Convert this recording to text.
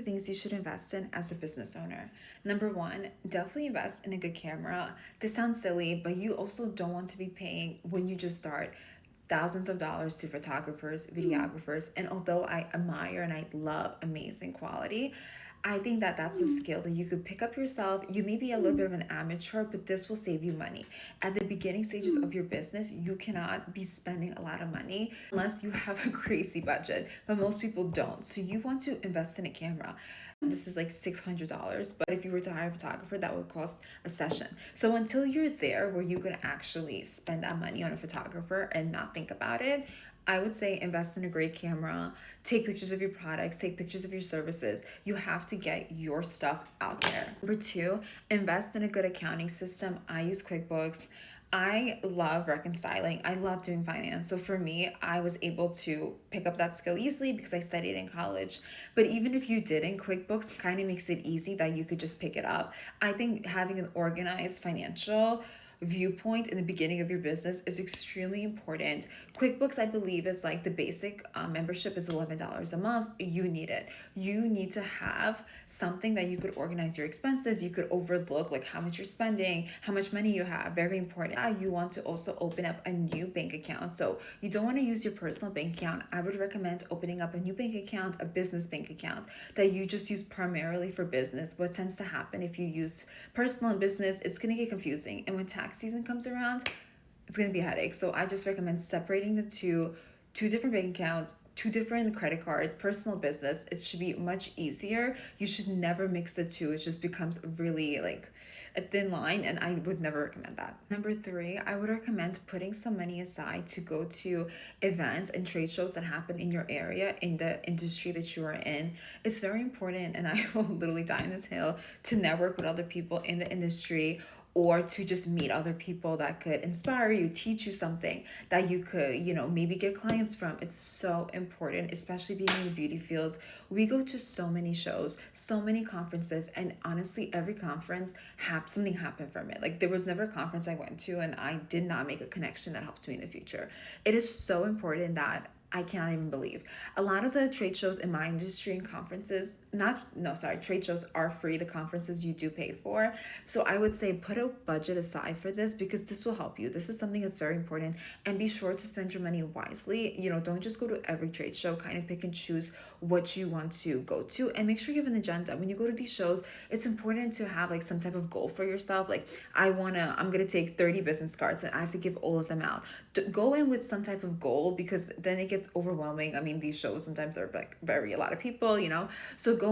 of things you should invest in as a business owner. Number one, definitely invest in a good camera. This sounds silly, but you also don't want to be paying when you just start thousands of dollars to photographers, videographers, and although I admire and I love amazing quality, I think that that's a skill that you could pick up yourself. You may be a little bit of an amateur, but this will save you money. At the beginning stages of your business, you cannot be spending a lot of money unless you have a crazy budget, but most people don't. So you want to invest in a camera. This is like $600, but if you were to hire a photographer, that would cost a session. So until you're there where you can actually spend that money on a photographer and not think about it, I would say invest in a great camera, take pictures of your products, take pictures of your services. You have to get your stuff out there. Number two, invest in a good accounting system. I use QuickBooks. I love reconciling. I love doing finance. So for me, I was able to pick up that skill easily because I studied in college. But even if you didn't, QuickBooks kind of makes it easy that you could just pick it up. I think having an organized financial viewpoint in the beginning of your business is extremely important. QuickBooks, I believe, is like the basic membership is $11 a month. You need it. You need to have something that you could organize your expenses. You could overlook like how much you're spending, how much money you have. Very important. You want to also open up a new bank account. So you don't want to use your personal bank account. I would recommend opening up a new bank account, a business bank account that you just use primarily for business. What tends to happen if you use personal and business, it's going to get confusing. And when tax season comes around, it's going to be a headache. So I just recommend separating the two different bank accounts, two different credit cards, personal business. It should be much easier. You should never mix the two. It just becomes really like a thin line, and I would never recommend that. Number three, I would recommend putting some money aside to go to events and trade shows that happen in your area, in the industry that you are in. It's very important, and I will literally die on this hill to network with other people in the industry or to just meet other people that could inspire you, teach you something that you could, maybe get clients from. It's so important, especially being in the beauty field. We go to so many shows, so many conferences, and honestly, every conference something happened from it. Like there was never a conference I went to and I did not make a connection that helped me in the future. It is so important that I cannot even believe. A lot of the trade shows in my industry and conferences, trade shows are free. The conferences you do pay for. So I would say put a budget aside for this because this will help you. This is something that's very important, and be sure to spend your money wisely. Don't just go to every trade show, kind of pick and choose what you want to go to, and make sure you have an agenda. When you go to these shows, it's important to have like some type of goal for yourself. Like I'm going to take 30 business cards and I have to give all of them out. Go in with some type of goal because then it gets overwhelming. I mean, these shows sometimes are like a lot of people, so go